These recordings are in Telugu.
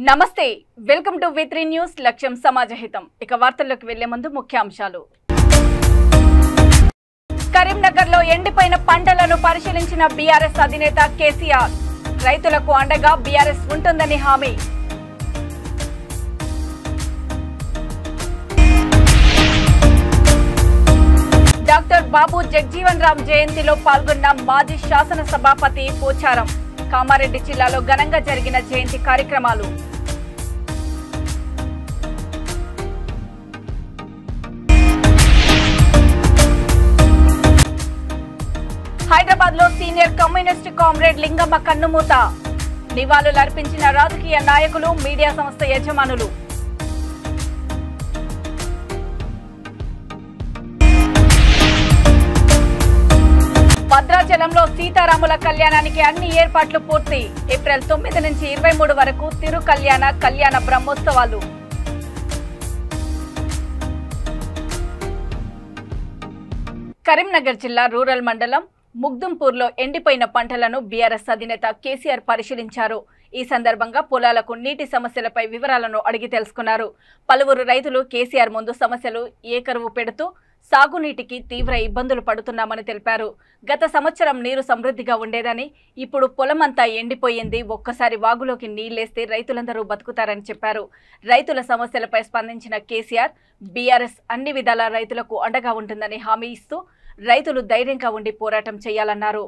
నమస్తే వెల్కమ్ టు V3 న్యూస్ లక్ష్యం సమాజహితం ఇక వార్తల్లోకి వెళ్లే ముందు ముఖ్యాంశాలు కరీంనగర్ లో ఎండిపోయిన పంటలను పరిశీలించిన బీఆర్ఎస్ అధినేత కేసీఆర్ రైతులకు అండగా బీఆర్ఎస్ ఉంటుందని హామీ డాక్టర్ బాబు జగ్జీవన్ రామ్ జయంతిలో పాల్గొన్న మాజీ శాసన సభాపతి పోచారం కామారెడ్డి జిల్లాలో ఘనంగా జరిగిన జయంతి కార్యక్రమాలు హైదరాబాద్ లో సీనియర్ కమ్యూనిస్ట్ కామ్రేడ్ లింగమ్మ కన్నుమూత నివాళులర్పించిన రాజకీయ నాయకులు మీడియా సంస్థ యజమానులు భద్రాచలంలో సీతారాముల కళ్యాణానికి అన్ని ఏర్పాట్లు పూర్తి ఏప్రిల్ 9 నుంచి 23 వరకు తిరు కళ్యాణ బ్రహ్మోత్సవాలు కరీంనగర్ జిల్లా రూరల్ మండలం ముగ్దుంపూర్లో ఎండిపోయిన పంటలను బీఆర్ఎస్ అధినేత కేసీఆర్ పరిశీలించారు. ఈ సందర్భంగా పొలాలకు నీటి సమస్యలపై వివరాలను అడిగి తెలుసుకున్నారు. పలువురు రైతులు కేసీఆర్ ముందు సమస్యలు ఏకరువు పెడుతూ సాగునీటికి తీవ్ర ఇబ్బందులు పడుతున్నామని తెలిపారు. గత సంవత్సరం నీరు సమృద్ధిగా ఉండేదని, ఇప్పుడు పొలమంతా ఎండిపోయింది. ఒక్కసారి వాగులోకి నీళ్లేస్తే రైతులందరూ బతుకుతారని చెప్పారు. రైతుల సమస్యలపై స్పందించిన కేసీఆర్ బీఆర్ఎస్ అన్ని విధాల రైతులకు అండగా ఉంటుందని హామీ ఇస్తూ రైతులు ధైర్యంగా ఉండి పోరాటం చేయాలన్నారు.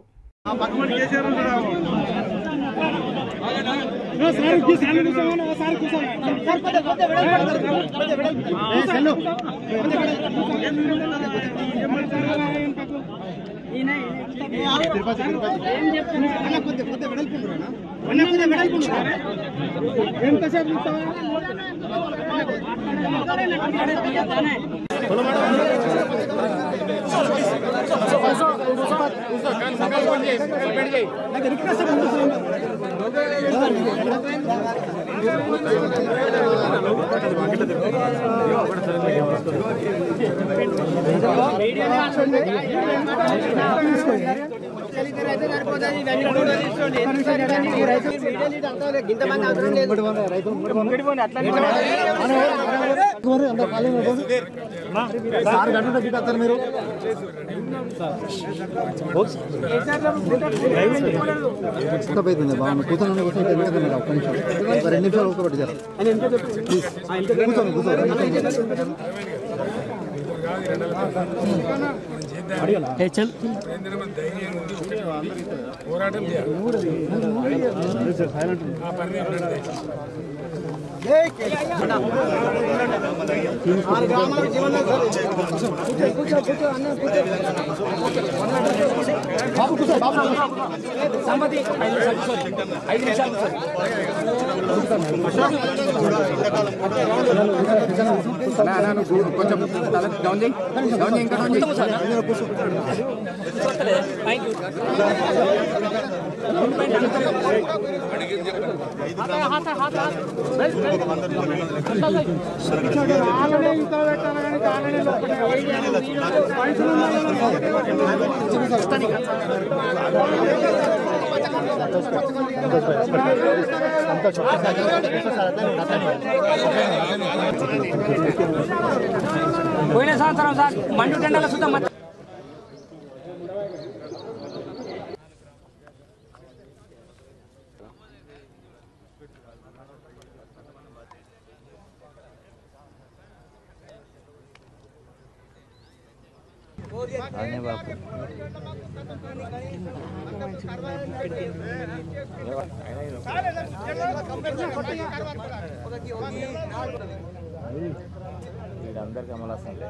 పోరాటం కొంచెం పోయిన సంవత్సరం సార్ మండు టెండల సుతం అందరికి అమలు వస్తుంది.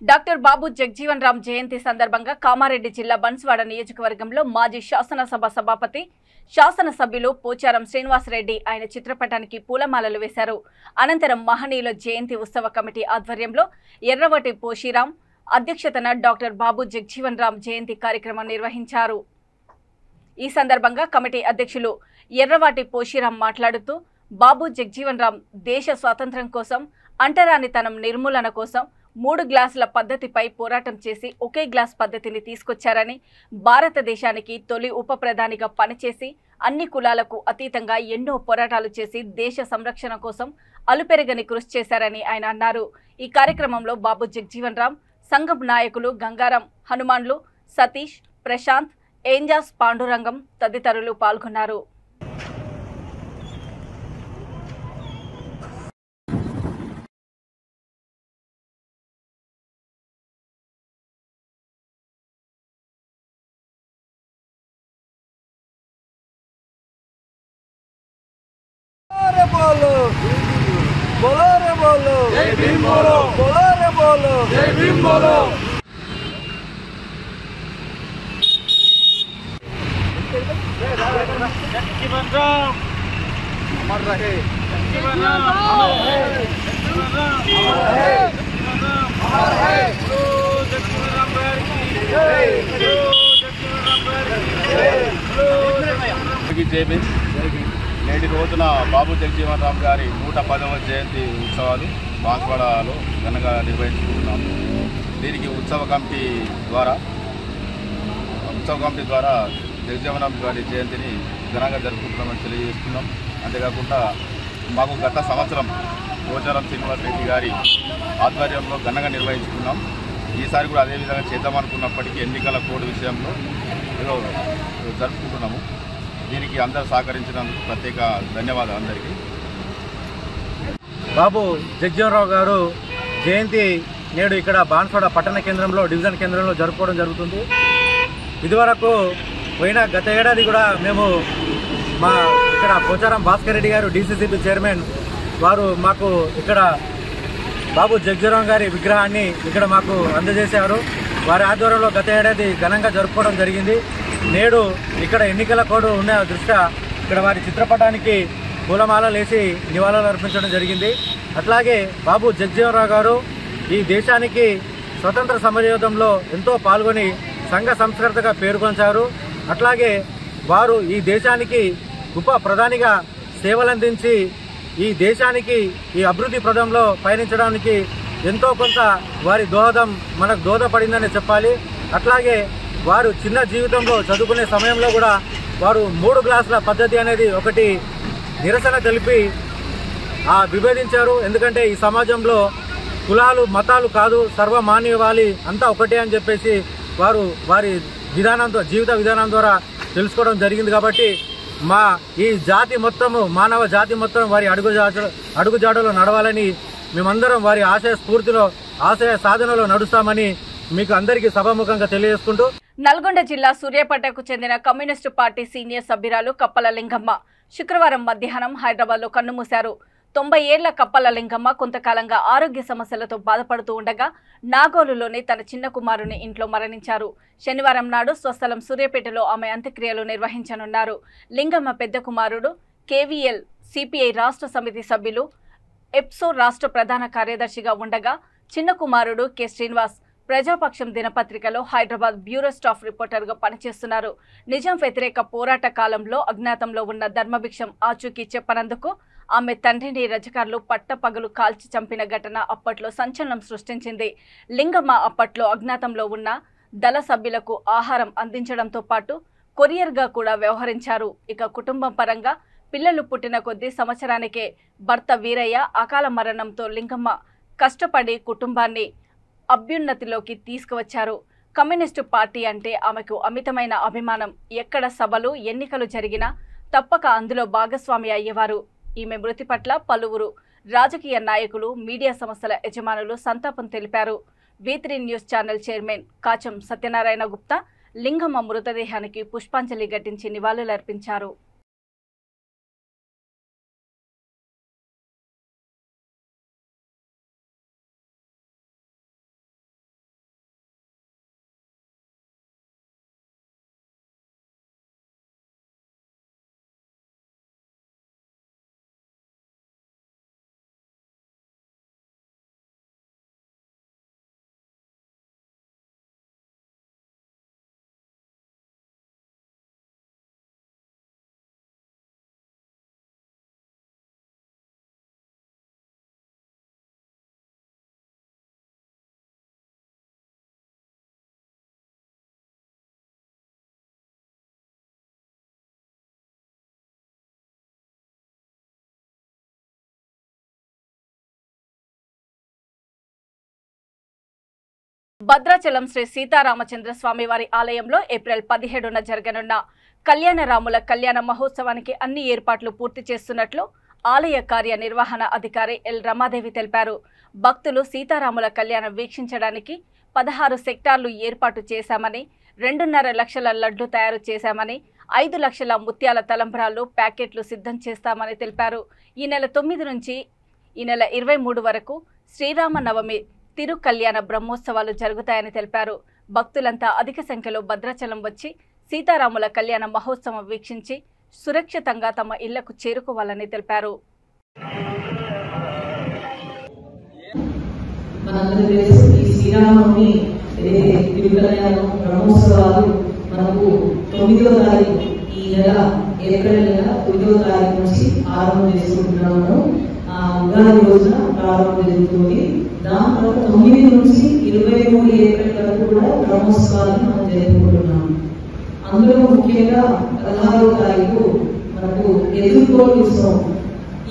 డాక్టర్ బాబు జగ్జీవన్ రామ్ జయంతి సందర్భంగా కామారెడ్డి జిల్లా బన్స్వాడ నియోజకవర్గంలో మాజీ శాసనసభ సభాపతి శాసనసభ్యులు పోచారం శ్రీనివాసరెడ్డి ఆయన చిత్రపటానికి పూలమాలలు వేశారు. అనంతరం మహనీయుల జయంతి ఉత్సవ కమిటీ ఆధ్వర్యంలో ఎర్రవటి పోషిరాం అధ్యక్షతన డాక్టర్ బాబు జగ్జీవన్ రామ్ జయంతి కార్యక్రమం నిర్వహించారు. ఈ సందర్భంగా కమిటీ అధ్యక్షులు ఎర్రవాటి పోషిరాం మాట్లాడుతూ బాబు జగ్జీవన్ రామ్ దేశ స్వాతంత్ర్యం కోసం, అంటరానితనం నిర్మూలన కోసం 3 గ్లాసుల పద్ధతిపై పోరాటం చేసి ఒకే గ్లాస్ పద్ధతిని తీసుకొచ్చారని, భారతదేశానికి తొలి ఉప ప్రధానిగా పనిచేసి అన్ని కులాలకు అతీతంగా ఎన్నో పోరాటాలు చేసి దేశ సంరక్షణ కోసం అలుపెరగని కృషి చేశారని ఆయన అన్నారు. ఈ కార్యక్రమంలో బాబు జగ్జీవన్ రామ్ సంఘం నాయకులు గంగారం హనుమాన్లు, సతీష్, ప్రశాంత్, ఏంజాస్ పాండురంగం తదితరులు పాల్గొన్నారు. बोलो बोलो रे बोलो जय भीम बोलो बोलो रे बोलो जय भीम बोलो जगजीवन राम अमर रहे जगजीवन राम अमर है जगजीवन राम अमर है जगजीवन राम अमर है बोलो जगजीवन राम की जय बोलो जगजीवन राम की जय बोलो जय भीम जय भीम నేటి రోజున బాబు జగ్జీవన్ రామ్ గారి 110వ జయంతి ఉత్సవాలు బాన్స్వాడలో ఘనంగా నిర్వహించుకుంటున్నాము. దీనికి ఉత్సవ కమిటీ ద్వారా జగ్జీవన్ రామ్ గారి జయంతిని ఘనంగా జరుపుకుంటున్నామని తెలియజేస్తున్నాం. అంతేకాకుండా మాకు గత సంవత్సరం పోచారం శ్రీనివాస్ రెడ్డి గారి ఆధ్వర్యంలో ఘనంగా నిర్వహించుకున్నాం. ఈసారి కూడా అదేవిధంగా చేద్దామనుకున్నప్పటికీ ఎన్నికల కోడ్ విషయంలో ఏదో జరుపుకుంటున్నాము. దీనికి అందరూ సహకరించినందుకు ప్రత్యేక ధన్యవాదాలు అందరికీ. బాబు జగ్జీవన్ రామ్ గారు జయంతి నేడు ఇక్కడ బాన్స్వాడ పట్టణ కేంద్రంలో డివిజన్ కేంద్రంలో జరుపుకోవడం జరుగుతుంది. ఇదివరకు గత ఏడాది కూడా మేము ఇక్కడ పోచారం భాస్కర్ రెడ్డి గారు డీసీసీబీ చైర్మన్ వారు మాకు ఇక్కడ బాబు జగ్జీవన్ రామ్ గారి విగ్రహాన్ని ఇక్కడ మాకు అందజేశారు. వారి ఆధ్వర్యంలో గత ఏడాది ఘనంగా జరుపుకోవడం జరిగింది. నేడు ఇక్కడ ఎన్నికల కోడ్ ఉన్న దృష్ట్యా ఇక్కడ వారి చిత్రపటానికి పూలమాలలు వేసి నివాళులు అర్పించడం జరిగింది. అట్లాగే బాబు జగ్జీవన్ రామ్ గారు ఈ దేశానికి స్వతంత్ర సమరయోధంలో ఎంతో పాల్గొని సంఘ సంస్కర్తగా పేరుకొంచారు. అట్లాగే వారు ఈ దేశానికి ఉప ప్రధానిగా సేవలందించి ఈ దేశానికి ఈ అభివృద్ధి పథంలో పయనించడానికి ఎంతో కొంత వారి దోహదం మనకు దోహదపడిందని చెప్పాలి. అట్లాగే వారు చిన్న జీవితంలో చదువుకునే సమయంలో కూడా వారు 3 గ్లాసుల పద్ధతి అనేది ఒకటి నిరసన తెలిపి విభేదించారు. ఎందుకంటే ఈ సమాజంలో కులాలు మతాలు కాదు, సర్వమానవాళి అంతా ఒకటే అని చెప్పేసి వారు వారి జీవిత విధానం ద్వారా తెలుసుకోవడం జరిగింది. కాబట్టి ఈ జాతి మొత్తము మానవ జాతి మొత్తం వారి అడుగుజాడలో నడవాలని మేమందరం వారి ఆశయ స్ఫూర్తిలో ఆశయ సాధనలో నడుస్తామని మీకు అందరికీ సభాముఖంగా తెలియజేసుకుంటూ నల్గొండ జిల్లా సూర్యాపేటకు చెందిన కమ్యూనిస్టు పార్టీ సీనియర్ సభ్యురాలు కప్పల లింగమ్మ శుక్రవారం మధ్యాహ్నం హైదరాబాద్లో కన్నుమూశారు. 90 ఏళ్ల కప్పల లింగమ్మ కొంతకాలంగా ఆరోగ్య సమస్యలతో బాధపడుతూ ఉండగా నాగోలులోని తన చిన్న కుమారుని ఇంట్లో మరణించారు. శనివారం నాడు స్వస్థలం సూర్యాపేటలో ఆమె అంత్యక్రియలు నిర్వహించనున్నారు. లింగమ్మ పెద్ద కుమారుడు కేవీఎల్ సిపిఐ రాష్ట్ర సమితి సభ్యులు ఎప్సో రాష్ట్ర ప్రధాన కార్యదర్శిగా ఉండగా చిన్న కుమారుడు కె శ్రీనివాస్ ప్రజాపక్షం దినపత్రికలో హైదరాబాద్ బ్యూరో స్టాఫ్ రిపోర్టర్గా పనిచేస్తున్నారు. నిజాం వ్యతిరేక పోరాట కాలంలో అజ్ఞాతంలో ఉన్న ధర్మభిక్షం ఆచూకీ చెప్పనందుకు ఆమె తండ్రిని రజకారులు పట్టపగలు కాల్చి చంపిన ఘటన అప్పట్లో సంచలనం సృష్టించింది. లింగమ్మ అప్పట్లో అజ్ఞాతంలో ఉన్న దళ సభ్యులకు ఆహారం అందించడంతో పాటు కొరియర్గా కూడా వ్యవహరించారు. ఇక కుటుంబం పరంగా పిల్లలు పుట్టిన కొద్దీ సంవత్సరానికే భర్త వీరయ్య అకాల మరణంతో లింగమ్మ కష్టపడి కుటుంబాన్ని అభ్యున్నతిలోకి తీసుకువచ్చారు. కమ్యూనిస్టు పార్టీ అంటే ఆమెకు అమితమైన అభిమానం. ఎక్కడ సభలు ఎన్నికలు జరిగినా తప్పక అందులో భాగస్వామి అయ్యేవారు. ఈమె మృతి పట్ల పలువురు రాజకీయ నాయకులు, మీడియా సంస్థల యజమానులు సంతాపం తెలిపారు. V3 news channel chairman Kacham Satyanarayana Gupta Lingamma మృతదేహానికి పుష్పాంజలి ఘటించి నివాళులర్పించారు. భద్రాచలం శ్రీ సీతారామచంద్ర స్వామి వారి ఆలయంలో ఏప్రిల్ 17న జరగనున్న కళ్యాణరాముల కళ్యాణ మహోత్సవానికి అన్ని ఏర్పాట్లు పూర్తి చేస్తున్నట్లు ఆలయ కార్యనిర్వహణ అధికారి ఎల్ రమాదేవి తెలిపారు. భక్తులు సీతారాముల కళ్యాణం వీక్షించడానికి 16 సెక్టార్లు ఏర్పాటు చేశామని, 2.5 లక్షల లడ్లు తయారు చేశామని, 5 లక్షల ముత్యాల తలంబ్రాలు ప్యాకెట్లు సిద్ధం చేస్తామని తెలిపారు. ఈ నెల 9 నుంచి ఈ నెల 23 వరకు శ్రీరామనవమి తిరు కళ్యాణ బ్రహ్మోత్సవాలు జరుగుతాయని తెలిపారు. భక్తులంతా అధిక సంఖ్యలో భద్రాచలం వచ్చి సీతారాముల కళ్యాణ మహోత్సవం వీక్షించి సురక్షితంగా తమ ఇళ్లకు చేరుకోవాలని తెలిపారు. బ్రహ్మోత్సవాలు మనకు 9వ తారీఖు ఈ నెల ఏప్రిల్ నెల 9వ తారీఖు నుంచి ఆరంభం చేసుకుంటున్నాము. ఉగాది రోజున ప్రారంభం జరుగుతుంది. దాని తర్వాత 9 నుంచి 23 ఏప్రిల్ వరకు కూడా బ్రహ్మోత్సవాలను మనం జరుపుకుంటున్నాము. అందులో ముఖ్యంగా 16వ తారీఖు మనకు ఎదుర్కోలు ఉత్సవం.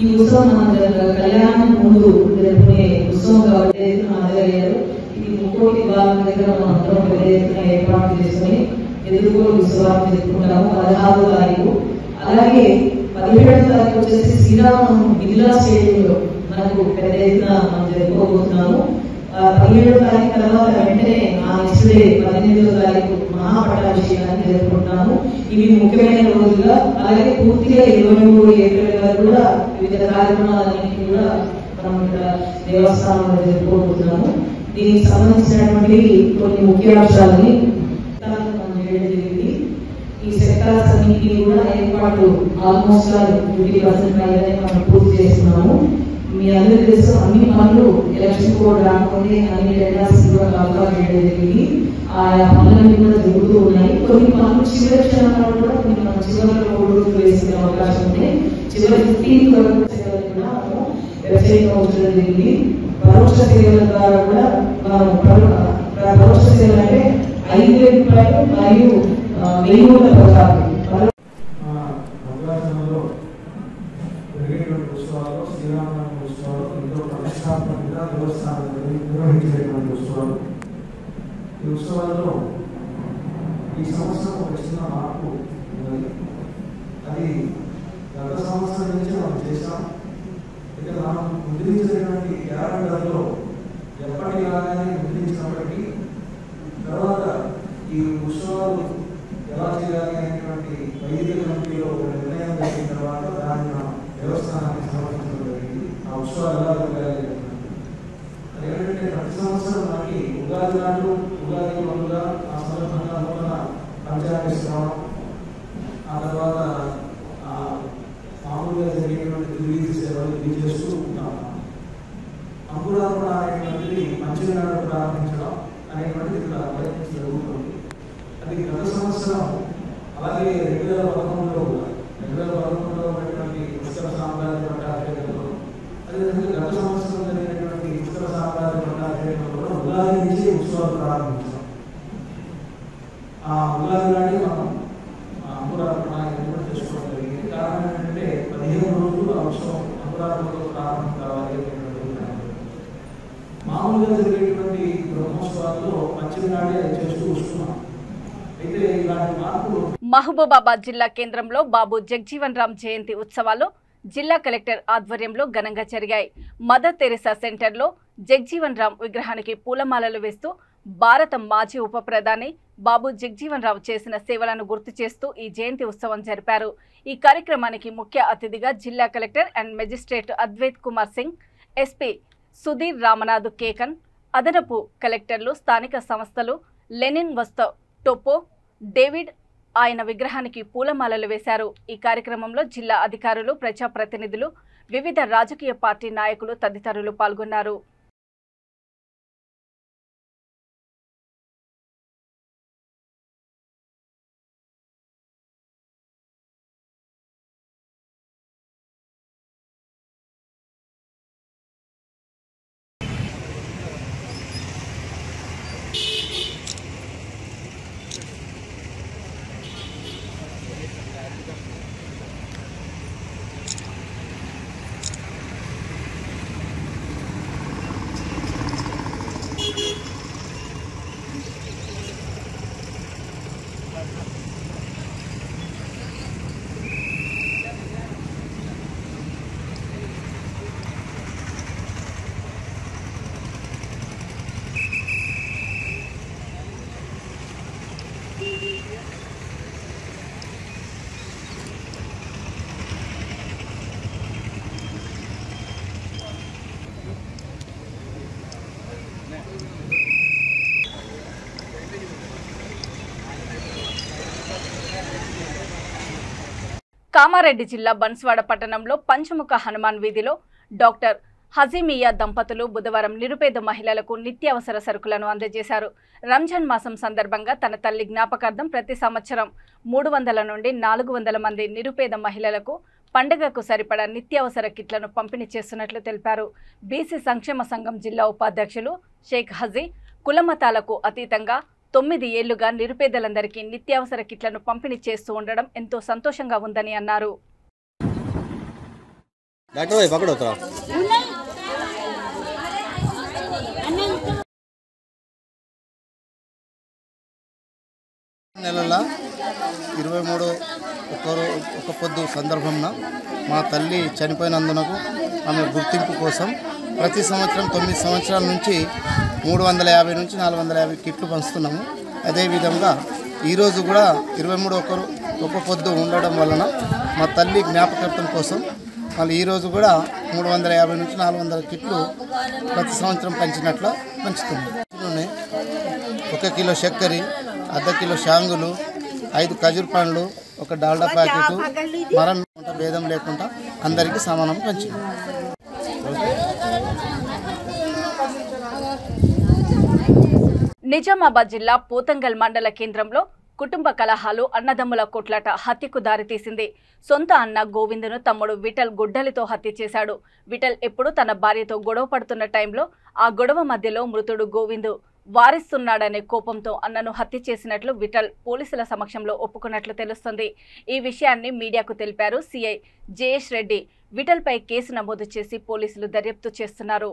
ఈ ఉత్సవం మన కళ్యాణం ముందు జరుపుకునే ఉత్సవం కాబట్టి హాజరయ్యారు. ఇది 3 భాగం దగ్గర మనం అందరం పెద్ద ఎత్తున ఏర్పాటు చేసుకుని ఎదుర్కోలు ఉత్సవాన్ని జరుపుకుంటాము 16వ తారీఖు. అలాగే 17వ తారీఖు వచ్చేసి శ్రీరామనవమి బిర్లా స్టేడియంలో మనకు పెద్ద ఎత్తున మనం జరుపుకోబోతున్నాము. 17వ తారీఖు తర్వాత వెంటనే ఆ నెక్స్ట్ డే 18వ తారీఖు మహాపట్టాభిషేకాన్ని జరుపుకుంటున్నాము. ఇవి ముఖ్యమైన రోజుగా. అలాగే పూర్తిగా 23 ఏప్రిల్ వరకు కూడా వివిధ కార్యక్రమాలన్నింటినీ కూడా మనం ఇక్కడ దేవస్థానంలో జరుపుకోబోతున్నాము. దీనికి సంబంధించినటువంటి కొన్ని ముఖ్యాంశాలని మనం చేయడం జరిగింది. ఈ సెక్టార్స్ అన్నింటినీ కూడా ఏర్పాటు ఆల్మోస్ట్ 50% పైనే మనం పూర్తి చేస్తున్నాము. మీ అందరికీ తెలుసు అన్ని పనులు ఎలక్షన్ కోడ్ రాకపోతే అన్ని టెండర్స్ కూడా కాల్ఫర్ చేయడం జరిగింది. ఆయా పనులన్నీ కూడా జరుగుతూ ఉన్నాయి. కొన్ని పనులు చివరి క్షణాలు కూడా కొన్ని మనం చివరిలో 3 రోజులు వేసుకునే అవకాశం ఉంది. చివరి 15 వరకు సేవలు కూడా మనం వెబ్సైట్ ఉంచడం జరిగింది. పరోక్ష సేవల ద్వారా కూడా మనం పరోక్ష సేవలు అంటే 5,000 రూపాయలు మరియు 1000 పథకాలు ఉత్సవాలు శ్రీరామనవమి ఉత్సవాలు ఎంతో ప్రతిష్టాత్మకంగా దేవస్థానంలో నిర్వహించేటువంటి ఉత్సవాలు. ఈ ఉత్సవాల్లో ఈ సంవత్సరం ఒక చిన్న మార్పు ఉన్నది. అది గత సంవత్సరం నుంచి మనం చేసాం. ఇక మనం ముద్రించినటువంటి క్యాలెండర్లో ఎప్పటిలాగానే ముద్రించినప్పటికీ తర్వాత ఈ ఉత్సవాలు ఎలా చేయాలి అనేటువంటి వైదిక కమిటీలో ఒక నిర్ణయం జరిగిన తర్వాత దాన్ని దేవస్థానానికి సమర్పించడం జరిగింది. ఆ ఉత్సవాలు ఎలా జరగాలి అదేంటంటే ప్రతి సంవత్సరం మనకి ఉగాది నాడు ఉగాది ముందుగా ఆ సందర్భంగా నూతన పంచాంగ శ్రవణం, ఆ తర్వాత మామూలుగా జరిగేటువంటి తిరిగి సేవలు ఇది చేస్తూ ఉంటాము. అంకురార్పణ అనేటువంటిది మంచి నాడు ప్రారంభించడం అనేటువంటిది ఇక్కడ ప్రయత్నం జరుగుతుంది. అది గత సంవత్సరం అలాగే 2011లో ఉన్నటువంటి ఉత్తర సామ్రాజ్య పట్టాభిషేకంలో, అదేవిధంగా గత సంవత్సరం జరిగినటువంటి ఉత్తర సామ్రాజ్య పట్టాభిషేకంలో కూడా ఉగాది నుంచి ఉత్సవాలు ప్రారంభించాం. ఆ ఉగాది నాటి మనం అంకురార్పణ ఏర్పాటు చేసుకోవడం జరిగింది. కారణం ఏంటంటే 15 రోజులు ఆ ఉత్సవం అంకురార్పణతో ప్రారంభం కావాలి అనేటువంటి మామూలుగా జరిగేటువంటి బ్రహ్మోత్సవాల్లో పంచమి నాడే చేస్తూ వస్తున్నాం. మహబూబాబాద్ జిల్లా కేంద్రంలో బాబు జగ్జీవన్ రామ్ జయంతి ఉత్సవాలు జిల్లా కలెక్టర్ ఆధ్వర్యంలో ఘనంగా జరిగాయి. మదర్ తెరెసా సెంటర్లో జగ్జీవన్ రామ్ విగ్రహానికి పూలమాలలు వేస్తూ భారత మాజీ ఉప ప్రధాని బాబు జగ్జీవన్ రామ్ చేసిన సేవలను గుర్తు చేస్తూ ఈ జయంతి ఉత్సవం జరిపారు. ఈ కార్యక్రమానికి ముఖ్య అతిథిగా జిల్లా collector and magistrate Advait Kumar Singh, SP Sudhir Ramanath Kekan, అదనపు కలెక్టర్లు, స్థానిక సంస్థలు, లెనిన్ వస్తో టోపో, డేవిడ్ ఆయన విగ్రహానికి పూలమాలలు వేశారు. ఈ కార్యక్రమంలో జిల్లా అధికారులు, ప్రజాప్రతినిధులు, వివిధ రాజకీయ పార్టీ నాయకులు తదితరులు పాల్గొన్నారు. కామారెడ్డి జిల్లా బన్స్వాడ పట్టణంలో పంచముఖ హనుమాన్ వీధిలో డాక్టర్ హజీమియా దంపతులు బుధవారం నిరుపేద మహిళలకు నిత్యావసర సరుకులను అందజేశారు. రంజాన్ మాసం సందర్భంగా తన తల్లి జ్ఞాపకార్థం ప్రతి సంవత్సరం 300 నుండి 400 మంది నిరుపేద మహిళలకు పండుగకు సరిపడా నిత్యావసర కిట్లను పంపిణీ చేస్తున్నట్లు తెలిపారు. బీసీ సంక్షేమ సంఘం జిల్లా ఉపాధ్యక్షులు షేక్ హజీ కులమతాలకు అతీతంగా 9 ఏళ్లుగా నిరుపేదలందరికీ నిత్యావసర కిట్లను పంపిణీ చేస్తూ ఉండడం ఎంతో సంతోషంగా ఉందని అన్నారు. నెలల 23 ఒక పొద్దు సందర్భంలో మా తల్లి చనిపోయినందునకు ఆమె గుర్తింపు కోసం ప్రతి సంవత్సరం 9 సంవత్సరాల నుంచి 350 నుంచి 450 కిట్లు పంచుతున్నాము. అదేవిధంగా ఈరోజు కూడా 23 ఒక పొద్దు ఉండడం వలన మా తల్లి జ్ఞాపకార్థం కోసం మళ్ళీ ఈరోజు కూడా 350 నుంచి 400 కిట్లు ప్రతి సంవత్సరం పంచినట్లు పంచుతున్నాము. 1 కిలో చక్కెర, అర్ధ కిలో షాంగులు, 5 ఖజూర్ పండ్లు, ఒక డాల్డా ప్యాకెట్ మరణం భేదం లేకుండా అందరికీ సమానం పంచుతాం. నిజామాబాద్ జిల్లా పోతంగల్ మండల కేంద్రంలో కుటుంబ కలహాలు అన్నదమ్ముల కొట్లాట హత్యకు దారితీసింది. సొంత అన్న గోవిందును తమ్ముడు విఠల్ గుడ్డలితో హత్య చేశాడు. విఠల్ ఎప్పుడు తన భార్యతో గొడవ పడుతున్న టైంలో ఆ గొడవ మధ్యలో మృతుడు గోవిందు వారిస్తున్నాడనే కోపంతో అన్నను హత్య చేసినట్లు విఠల్ పోలీసుల సమక్షంలో ఒప్పుకున్నట్లు తెలుస్తుంది. ఈ విషయాన్ని మీడియాకు తెలిపారు సిఐ జయేష్ రెడ్డి. విఠల్పై కేసు నమోదు చేసి పోలీసులు దర్యాప్తు చేస్తున్నారు.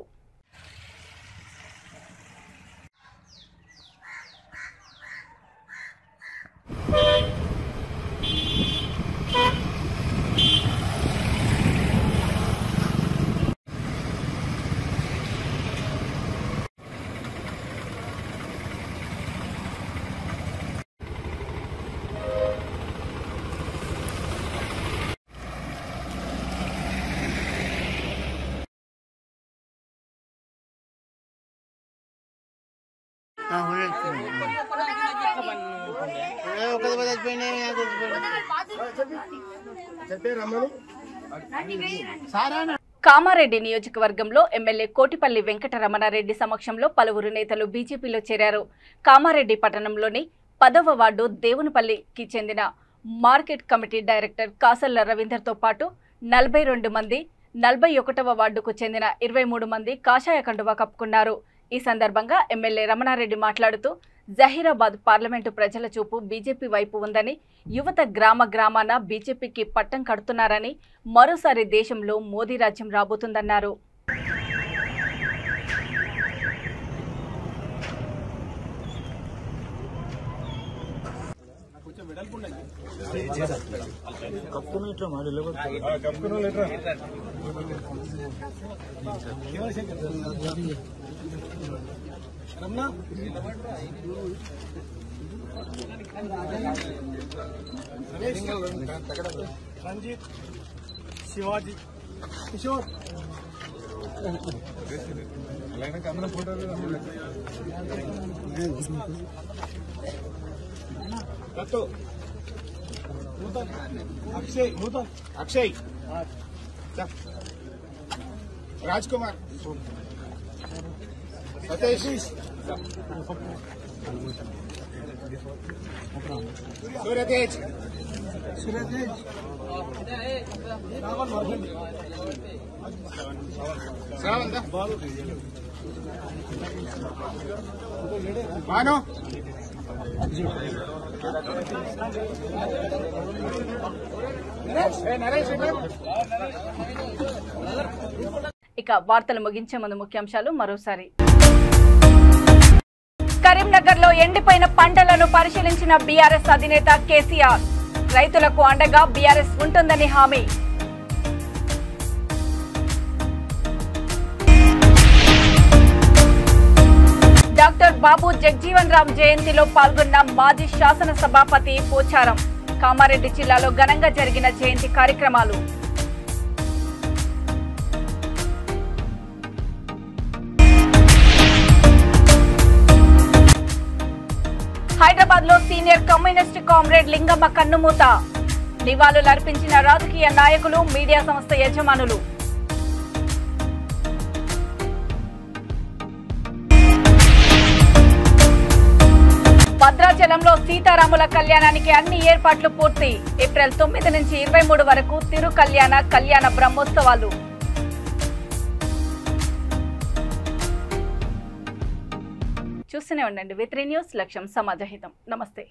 కామారెడ్డి నియోజకవర్గంలో ఎమ్మెల్యే కోటిపల్లి వెంకటరమణారెడ్డి సమక్షంలో పలువురు నేతలు బీజేపీలో చేరారు. కామారెడ్డి పట్టణంలోని 10వ వార్డు దేవునిపల్లికి చెందిన మార్కెట్ కమిటీ డైరెక్టర్ కాసల్ల రవీందర్తో పాటు 42 మంది, 41వ వార్డుకు చెందిన 23 మంది కాషాయ కండువా కప్పుకున్నారు. ఈ సందర్భంగా ఎమ్మెల్యే రమణారెడ్డి మాట్లాడుతూ జహీరాబాద్ పార్లమెంటు ప్రజల చూపు బీజేపీ వైపు ఉందని, యువత గ్రామాన బీజేపీకి పట్టం కడుతున్నారని, మరోసారి దేశంలో మోదీ రాజ్యం రాబోతుందన్నారు. రంజిత్, శివాజీ, కిషోర్ దత్తు, అక్షయ్, రాజ్ కుమార్, సతీష్, సూర్యతేజ్, శ్రావంత, భాను, ఇక వార్తలు ముగించే ముందు ముఖ్యాంశాలు మరోసారి. కరీంనగర్లో ఎండిపోయిన పంటలను పరిశీలించిన బీఆర్ఎస్ అధినేత కేసీఆర్. రైతులకు అండగా బీఆర్ఎస్ ఉంటుందని హామీ. డాక్టర్ బాబు జగ్జీవన్ రామ్ జయంతిలో పాల్గొన్న మాజీ శాసన సభాపతి పోచారం. కామారెడ్డి జిల్లాలో ఘనంగా జరిగిన జయంతి కార్యక్రమాలు. హైదరాబాద్ లో సీనియర్ కమ్యూనిస్ట్ కామ్రేడ్ లింగమ్మ కన్నుమూత. నివాళులర్పించిన రాజకీయ నాయకులు, మీడియా సంస్థ యజమానులు. భద్రాచలంలో సీతారాముల కళ్యాణానికి అన్ని ఏర్పాట్లు పూర్తి. ఏప్రిల్ 9 నుంచి 23 వరకు తిరు కళ్యాణ బ్రహ్మోత్సవాలు. చూస్తూనే ఉండండి V3 న్యూస్, లక్ష్యం సమాజహితం. నమస్తే.